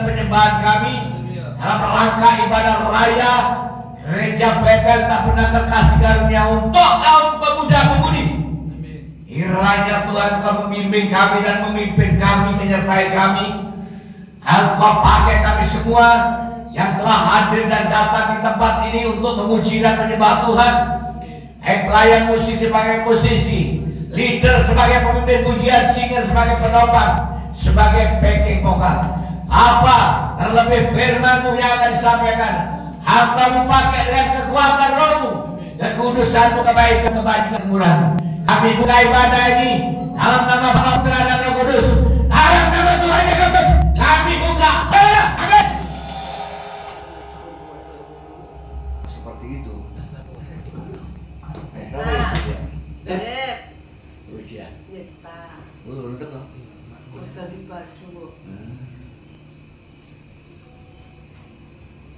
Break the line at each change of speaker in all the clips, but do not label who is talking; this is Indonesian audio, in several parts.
penyembahan kami dalam rangka ibadah raya Gereja Betel tak pernah terkasih karunia untuk kaum pemuda-pemudi. Kiranya Tuhan Kau membimbing kami dan memimpin kami, menyertai kami. Kau pakai kami semua yang telah hadir dan datang di tempat ini untuk memuji dan menyembah Tuhan. Pelayan musik sebagai musisi, leader sebagai pemimpin pujian, singer sebagai penopang, sebagai backing vokal. Apa terlebih firman-Mu yang akan disampaikan, hamba-Mu pakai dengan kekuatan Roh-Mu, kekudusan-Mu, kebaikan, kemurahan. Kami buka ibadah ini dalam nama Bapa, Putra dan Roh Kudus, dalam nama Tuhan Yesus Kristus. Kami buka. Amin.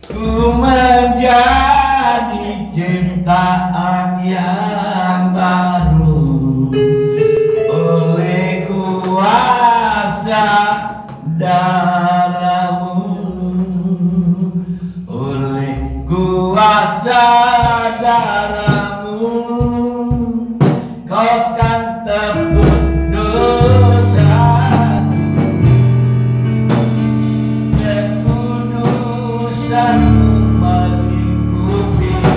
Ku menjadi ciptaan yang baru oleh kuasa darahmu, oleh kuasa darahmu kau kan tebus dosaku, kekudusanmu melingkupiku.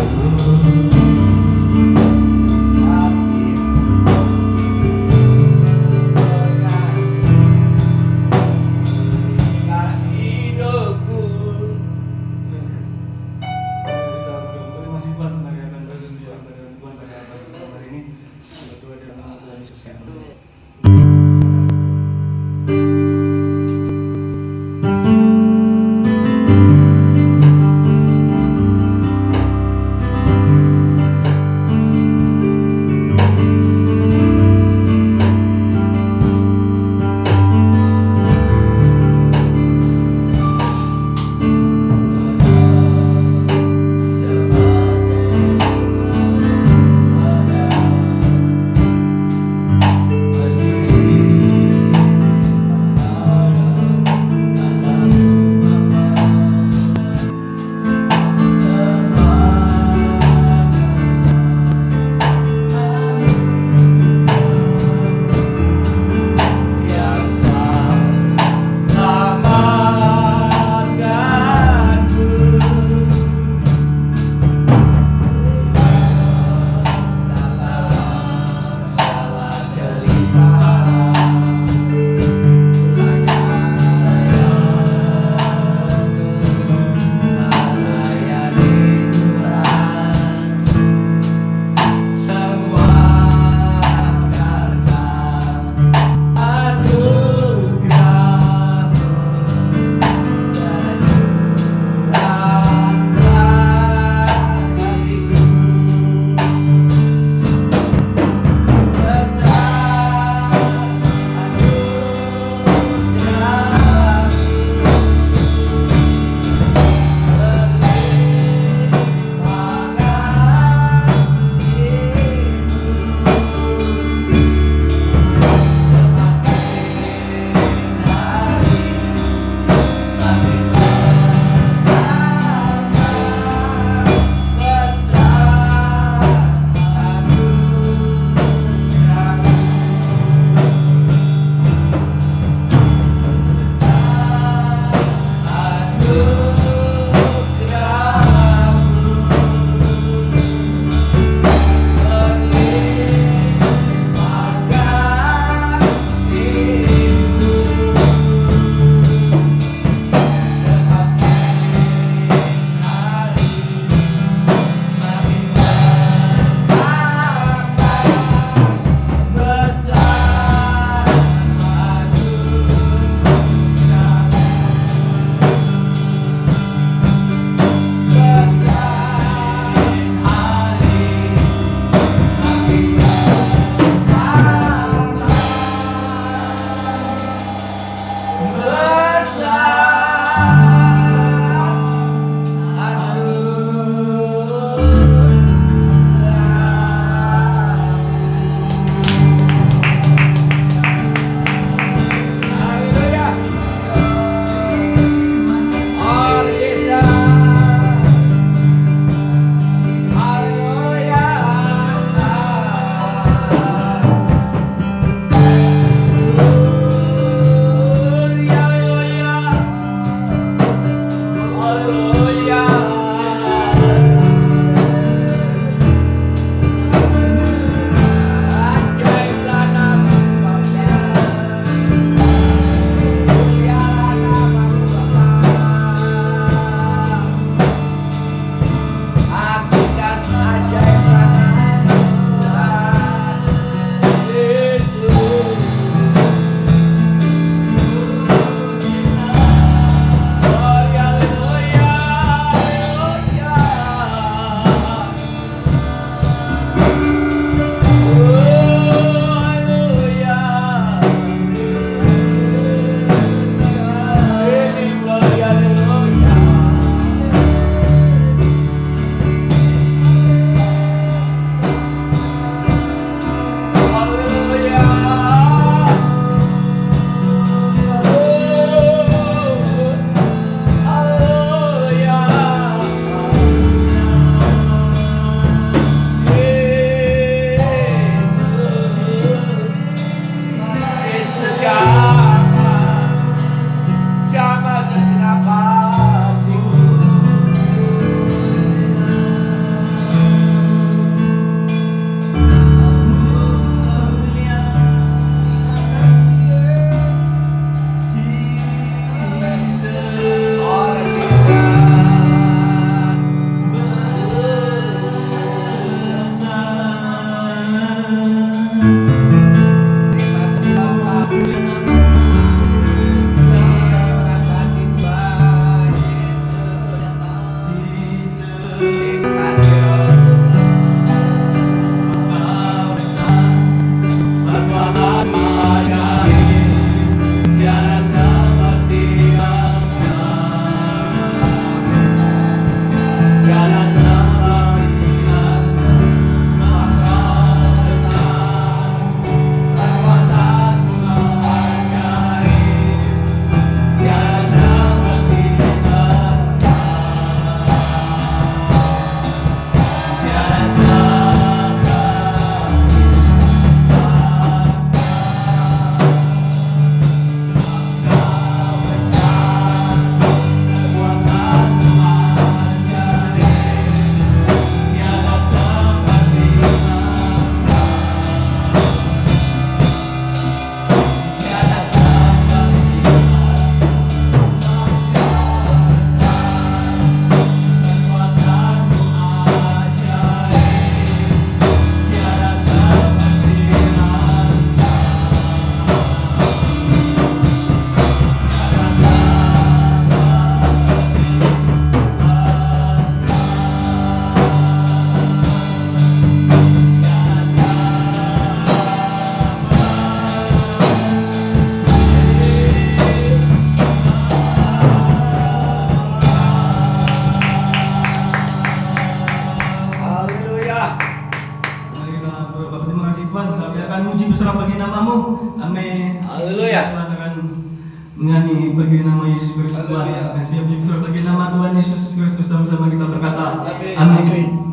kami bagi nama Yesus Kristus Tuhan, dan siap juga bagi nama Tuhan Yesus Kristus, sama-sama kita berkata amin.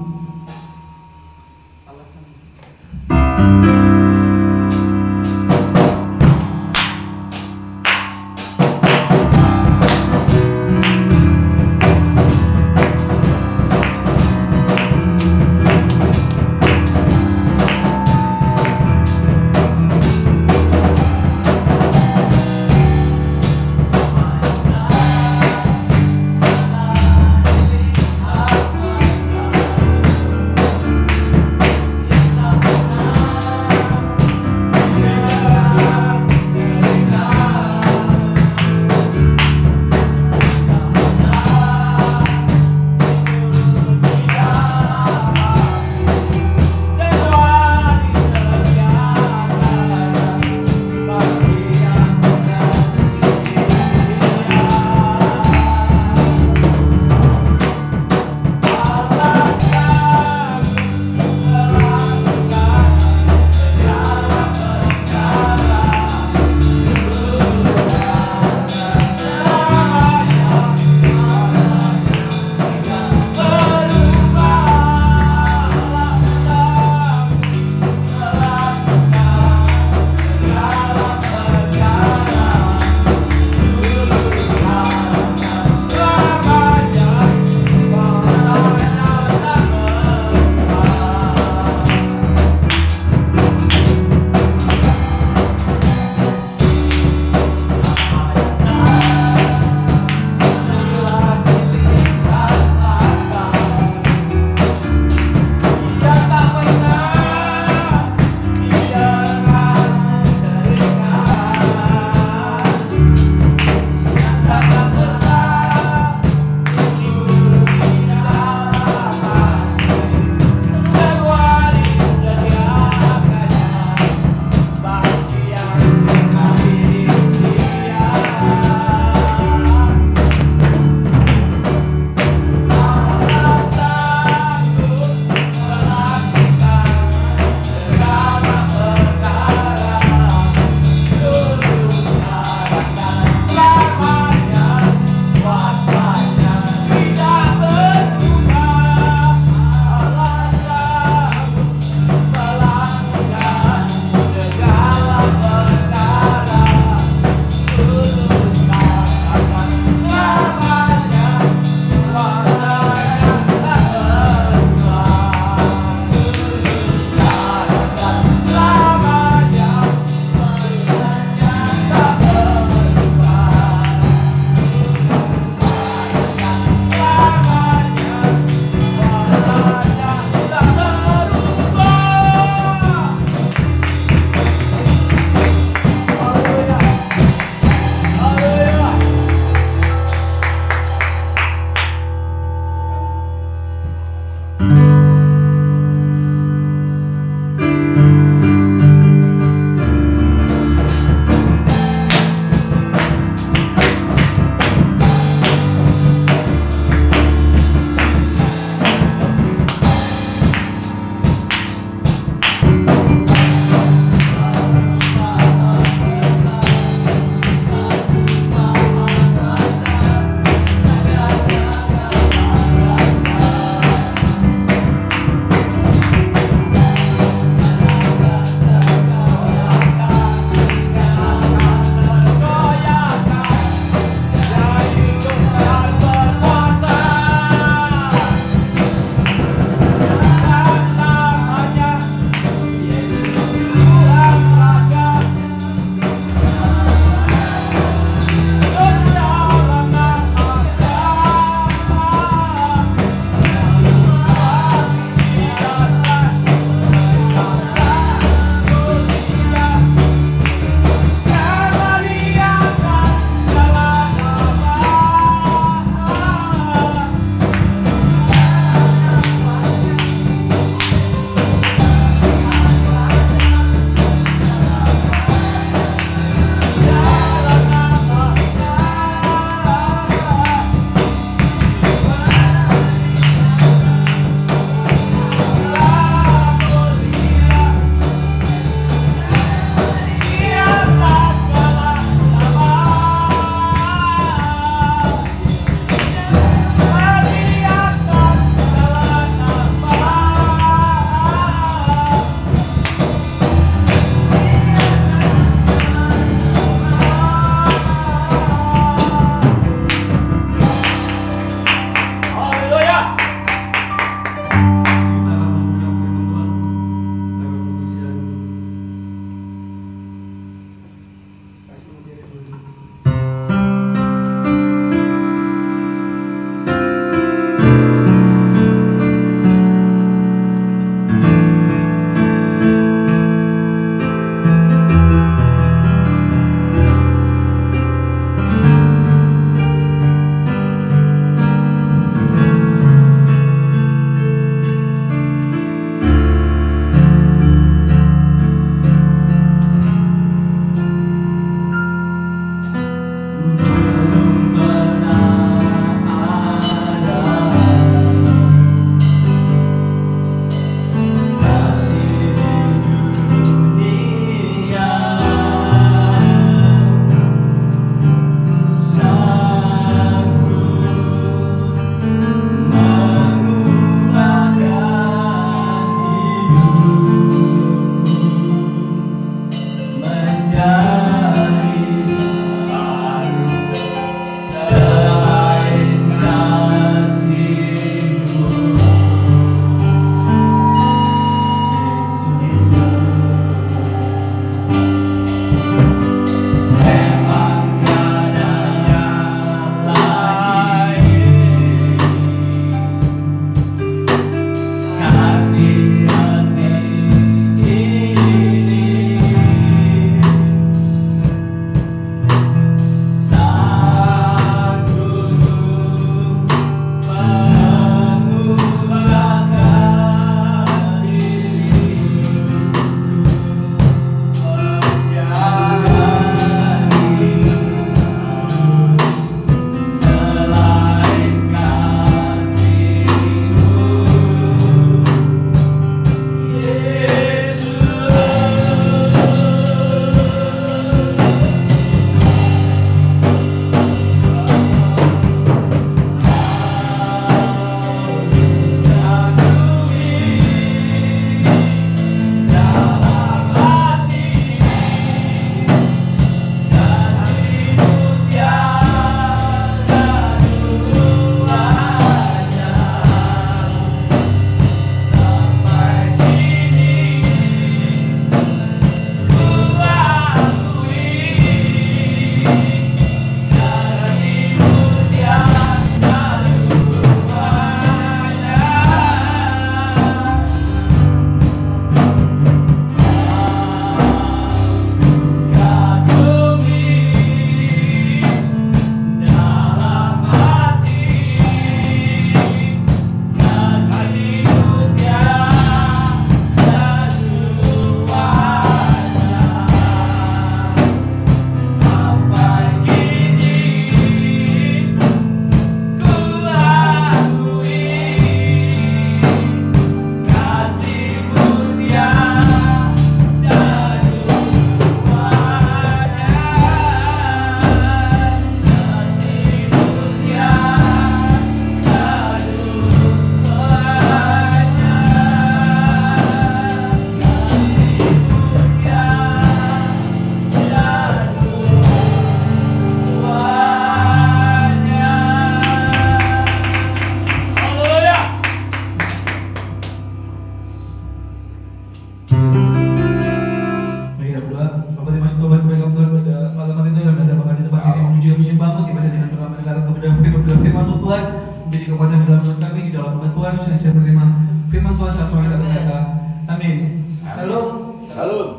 Tuhan menjadi kekuatan dalam hidup kami di dalam nama Tuhan. Saya menerima firman Tuhan saat kita berkata, amin. Salam.
Salam.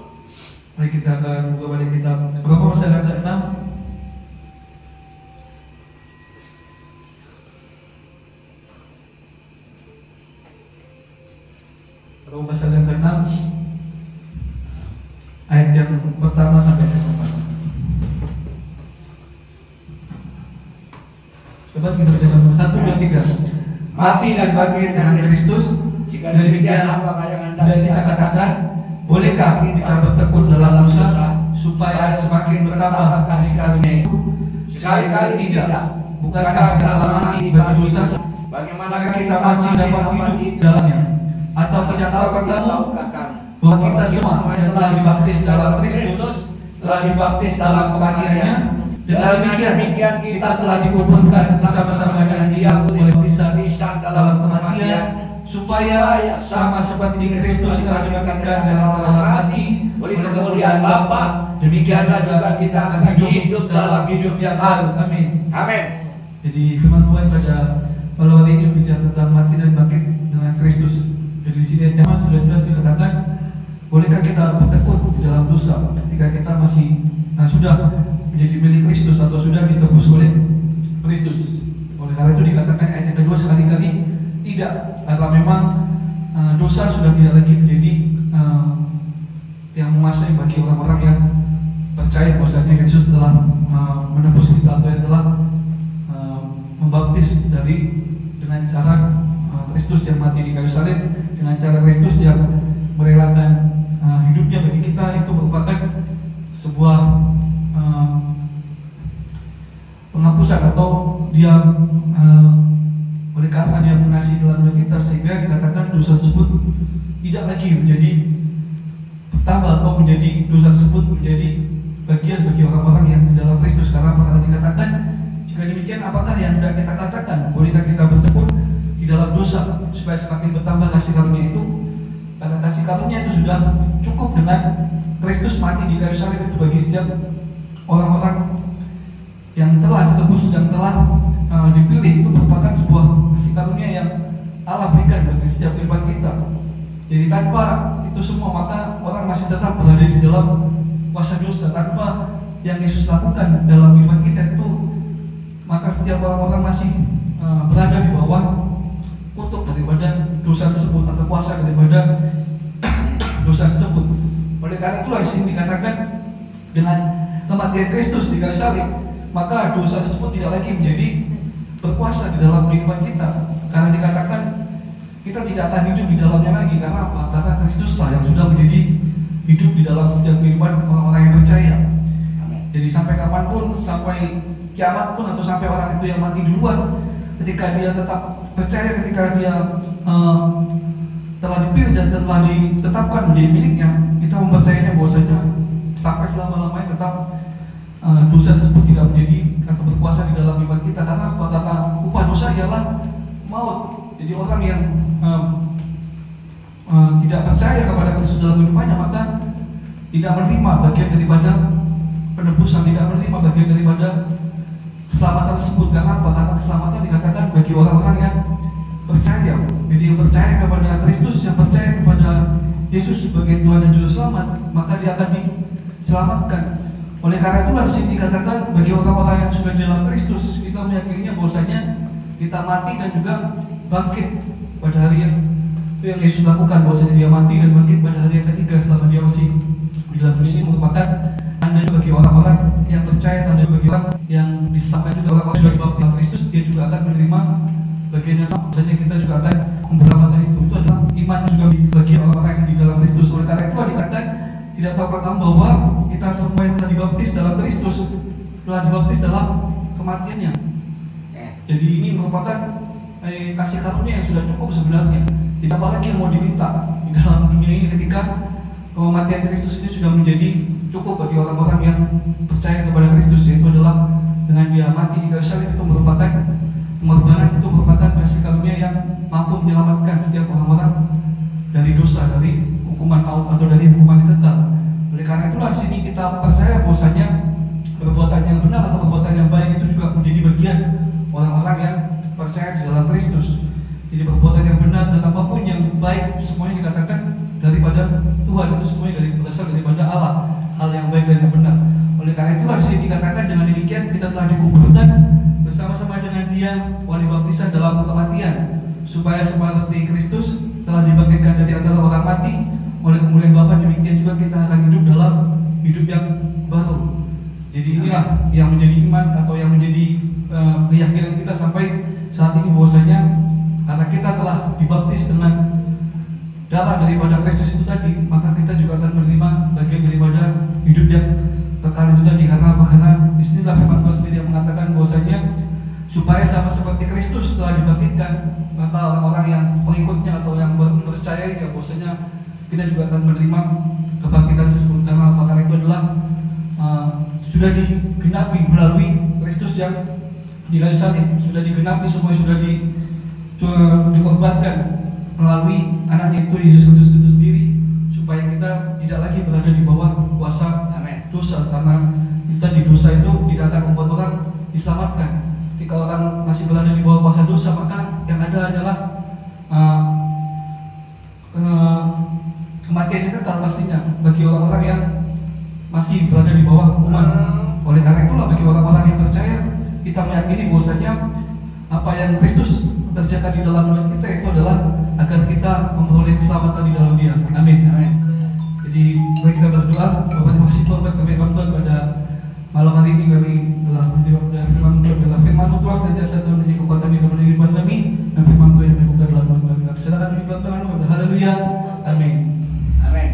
Mari kita akan buka pada kitab Roma pasal yang ke-6. Roma pasal yang ke-6 ayat yang pertama sampai yang keempat. Coba kita baca sama 1, 2, 3. Mati dan bangkit dengan Kristus. Jika demikian apakah yang hendak kita katakan? Bolehkah kita bertekun dalam dosa supaya semakin bertambah kasih karunia itu? Sekali-kali tidak. Bukankah kita telah mati bagi dosa? Bagaimana kita masih dapat hidup di dalamnya? Atau tahukah kamu bahwa kita semua yang telah dibaptis dalam Kristus telah dibaptis dalam kematiannya, dan demikian kita telah dikuburkan bersama-sama dengan Dia oleh pisah dalam kematian, supaya sama seperti Kristus telah dibangkitkan dari antara orang mati oleh kemuliaan Bapa, demikianlah juga kita akan hidup dalam hidup yang baru. Amin.
Amin.
Jadi firman Tuhan pada malam hari ini bicara tentang mati dan bangkit dengan Kristus. Jadi di sini teman sudah jelas dikatakan, bolehkah kita bertekun di dalam dosa ketika kita masih sudah menjadi milik Kristus atau sudah ditebus oleh Kristus. Oleh karena itu dikatakan ayat yang kedua sekali-kali tidak, karena memang dosa sudah tidak lagi menjadi yang menguasai bagi orang-orang yang percaya bahwasanya Yesus telah menebus kita atau yang telah membaptis dengan cara Kristus yang mati di kayu salib, dengan cara Kristus yang merelakan hidupnya bagi kita. Itu merupakan sebuah penghapusan atau dia oleh karena dia mengasihi dalam hidup kita, sehingga dikatakan dosa tersebut tidak lagi menjadi bertambah atau menjadi dosa tersebut menjadi bagian bagi orang-orang yang di dalam Kristus. Karena dikatakan, jika demikian apakah yang hendak kita katakan? Bolehkah kita bertekun di dalam dosa supaya semakin bertambah kasih karunia itu? Karena kasih karunia itu sudah cukup dengan Kristus mati di kayu salib itu bagi setiap orang-orang yang telah ditebus dan telah dipilih. Itu merupakan sebuah kasih karunia yang Allah berikan bagi setiap kehidupan kita. Jadi tanpa itu semua maka orang masih tetap berada di dalam kuasa dosa. Tanpa yang Yesus lakukan dalam kehidupan kita itu, maka setiap orang-orang masih berada di bawah kutuk daripada dosa tersebut atau kuasa daripada dosa tersebut. Oleh karena itulah di sini dikatakan dengan kematian Kristus di kayu salib, maka dosa tersebut tidak lagi menjadi berkuasa di dalam kehidupan kita. Karena dikatakan kita tidak akan hidup di dalamnya lagi. Karena apa? Karena Kristuslah yang sudah menjadi hidup di dalam setiap kehidupan orang-orang yang percaya. Jadi sampai kapanpun, sampai kiamat pun, atau sampai orang itu yang mati duluan, ketika dia tetap percaya, ketika dia telah dipilih dan telah ditetapkan menjadi miliknya, kita mempercayainya bahwasanya sampai selama-lamanya tetap dosa tersebut tidak menjadi atau berkuasa di dalam iman kita. Karena apa? Karena upah dosa ialah maut. Jadi orang yang tidak percaya kepada Kristus dalam kehidupannya, maka tidak menerima bagian daripada penebusan, tidak menerima bagian daripada keselamatan tersebut. Karena apa? Karena keselamatan dikatakan bagi orang-orang yang percaya. Jadi yang percaya kepada Kristus, yang percaya kepada Yesus sebagai Tuhan dan Juru Selamat, maka dia akan diselamatkan. Oleh karena itulah di sini dikatakan bagi orang-orang yang sudah di dalam Kristus, kita meyakininya bahwasanya kita mati dan juga bangkit pada hari yang itu yang Yesus lakukan, bahwasanya dia mati dan bangkit pada hari yang ketiga selama dia masih di dalam dunia ini. Merupakan tanda juga bagi orang-orang yang percaya, tanda bagi orang yang diselamatkan juga. Orang-orang sudah dibaptis dalam Kristus, dia juga akan menerima bagian yang sama. Bahwasanya kita juga akan memperlamatkan itu adalah iman juga bagi orang-orang yang di dalam Kristus. Oleh karena itu dikatakan, tidak tahukah kamu bahwa kita semua yang telah dibaptis dalam Kristus telah dibaptis dalam kematiannya. Jadi ini merupakan kasih karunia yang sudah cukup sebenarnya. Tidak apa lagi yang mau diminta di dalam dunia ini ketika kematian Kristus ini sudah menjadi cukup bagi orang-orang yang percaya kepada Kristus, yaitu adalah dengan dia mati di kayu salib. Itu merupakan pengorbanan, itu merupakan kasih karunia yang mampu menyelamatkan setiap orang-orang dari dosa, dari hukuman maut atau dari hukuman yang kekal. Oleh karena itulah di sini kita percaya bahwasanya perbuatan yang benar atau perbuatan yang baik itu juga menjadi bagian orang-orang yang percaya di dalam Kristus. Jadi perbuatan yang benar dan apapun yang baik semuanya dikatakan daripada Tuhan, itu semuanya berasal daripada Allah, hal yang baik dan yang benar. Oleh karena itu harus dikatakan dengan demikian kita telah dikuburkan bersama-sama dengan Dia oleh baptisan dalam kematian, supaya seperti Kristus telah dibangkitkan dari antara orang mati oleh kemuliaan Bapa, demikian juga kita akan hidup dalam hidup yang baru. Jadi inilah yang menjadi iman atau yang menjadi keyakinan kita sampai saat ini, bahwasanya karena kita telah dibaptis dengan darah daripada Kristus itu tadi, maka kita juga akan menerima bagian daripada hidup yang kekal itu tadi. Karena apa? Karena disinilah firman Tuhan sendiri yang mengatakan bahwasanya supaya sama seperti Kristus telah dibangkitkan, maka orang-orang yang pengikutnya atau yang mempercayainya, bahwasanya kita juga akan menerima kebangkitan tersebut. Karena apa? Karena itu adalah sudah digenapi melalui Kristus yang di kayu salib, sudah digenapi, semua sudah dikorbankan melalui anaknya itu Yesus Kristus itu sendiri, supaya kita tidak lagi berada di bawah kuasa dosa. Karena kita di dosa itu tidak akan membuat orang diselamatkan. Ketika orang masih berada di bawah kuasa dosa, maka yang ada adalah kematian yang kekal pastinya bagi orang-orang yang masih berada di bawah hukuman. Oleh karena itulah bagi orang-orang yang percaya, kita meyakini bahwasanya apa yang Kristus kerjakan di dalam hidup kita itu adalah agar kita memperoleh keselamatan di dalam Dia. Amin. Amin. Jadi mari kita berdoa. Bapak, terima kasih Tuhan Tuhan pada malam hari ini kami telah menjawab dari firman Tuhan, dalam firman Tuhan senantiasa Tuhan menjadi kekuatan di dalam kehidupan kami, dan firman Tuhan yang membuka dalam kami. Silakan di belakang Tuhan. Haleluya. Amin.
Amin.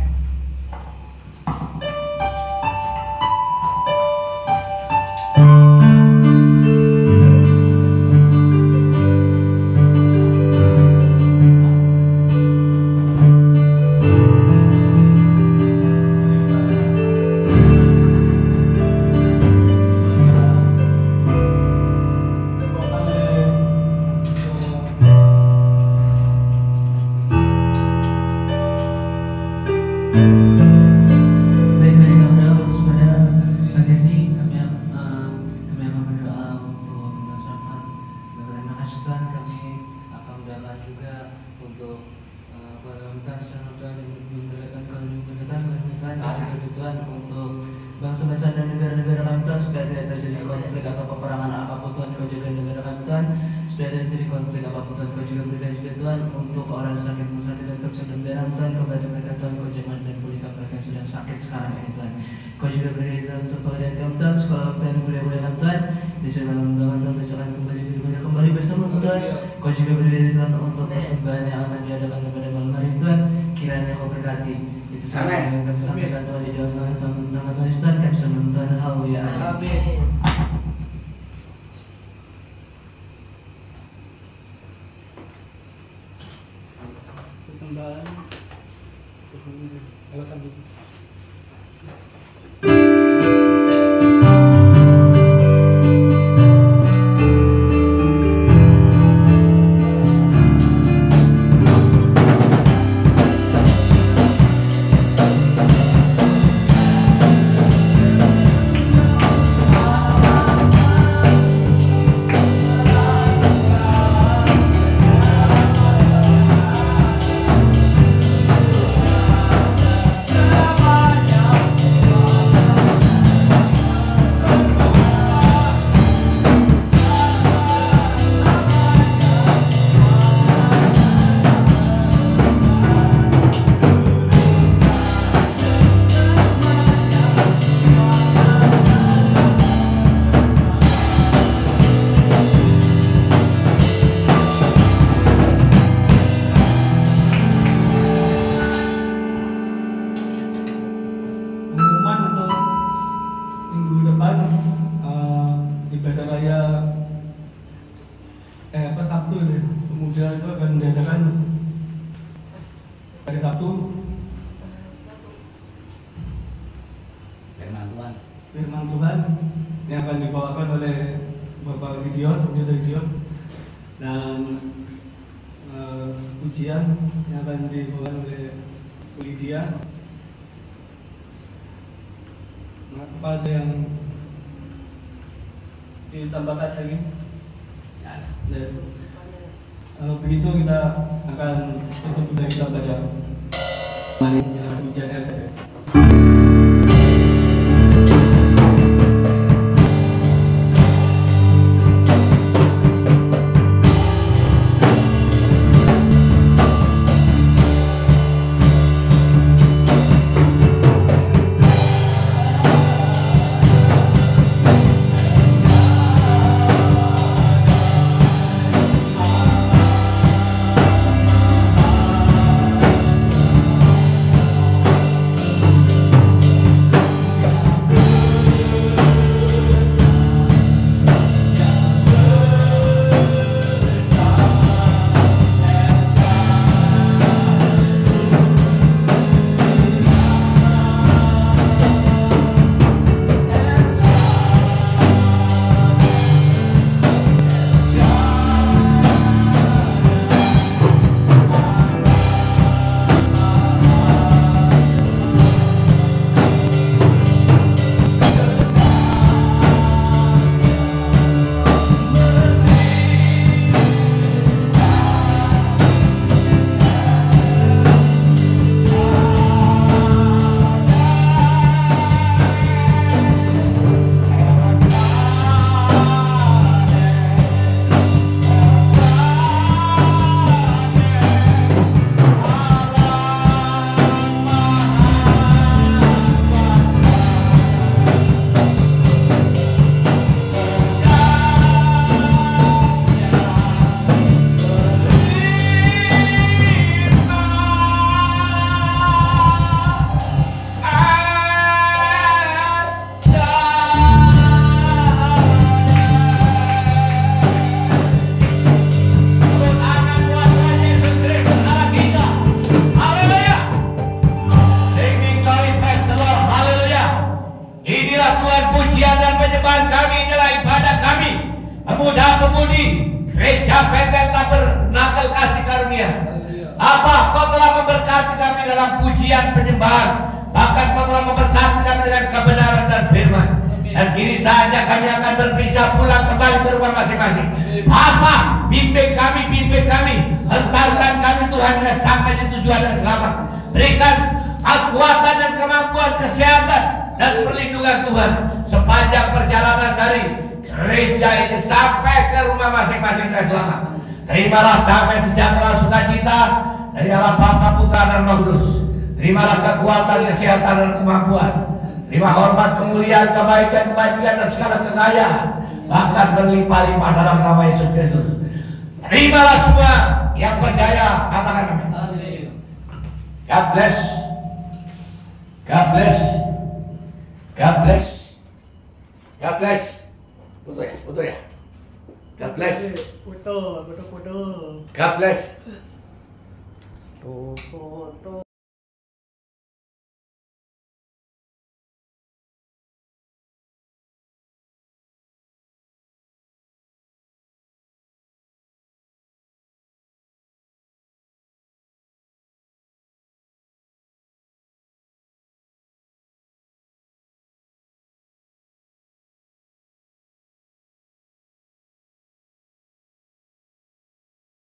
Bangsa-bangsa dan negara-negara kami Tuhan, supaya tidak terjadi konflik atau peperangan apapun Tuhan. Kau jaga negara kami Tuhan, supaya tidak terjadi konflik apapun Tuhan. Kau juga berikan juga Tuhan untuk orang sakit musnah dan untuk sedang darah Tuhan. Kau bantu mereka Tuhan, kau jamah dan pulihkan mereka yang sedang sakit sekarang ini Tuhan. Kau juga berikan Tuhan untuk pekerjaan kami Tuhan, sekolah Tuhan kuliah-kuliah Tuhan, bisa dalam undangan Tuhan, misalkan kembali bersama Tuhan. Kau juga berikan Tuhan untuk persembahan yang akan diadakan kepada malam hari Tuhan, kiranya kau berkati. Itu sama yang kami sampaikan Tuhan di dalam nama Tuhan Yesus Tuhan, kami sembah Tuhan. Haleluya. Amin.
Persembahan lewat sambung. Ibadah raya Sabtu ya. Kemudian itu akan diadakan hari Sabtu firman Tuhan yang akan dibawakan oleh Bapak Gideon dan ujian yang akan dibawakan oleh Lydia. Nah, kepada yang ditambahkan lagi?
Dan begitu kita akan tutup dari kita baca mari hujan RCP.
Pemuda-pemudi Gereja Bethel Tabernakel Kasih Karunia, apa kau telah memberkati kami dalam pujian penyembahan, bahkan kau telah memberkati kami dengan kebenaran dan firman. Dan kini saja kami akan berpisah pulang kembali ke rumah masing-masing. Apa bimbing kami, hentarkan kami Tuhan sampai di tujuan dan selamat. Berikan kekuatan dan kemampuan, kesehatan dan perlindungan Tuhan sepanjang perjalanan dari gereja ini sampai ke rumah masing-masing dan selamat. Terimalah damai sejahtera sukacita dari Allah Bapa, Putra dan Roh Kudus. Terimalah kekuatan, kesehatan dan kemampuan. Terima hormat, kemuliaan, kebaikan, kebajikan dan segala kekayaan, bahkan berlimpah-limpah dalam nama Yesus Kristus. Terimalah semua yang percaya, katakan amin. God bless. God bless. God bless. God bless. Betul ya? God bless.
Betul.
God bless.
Foto.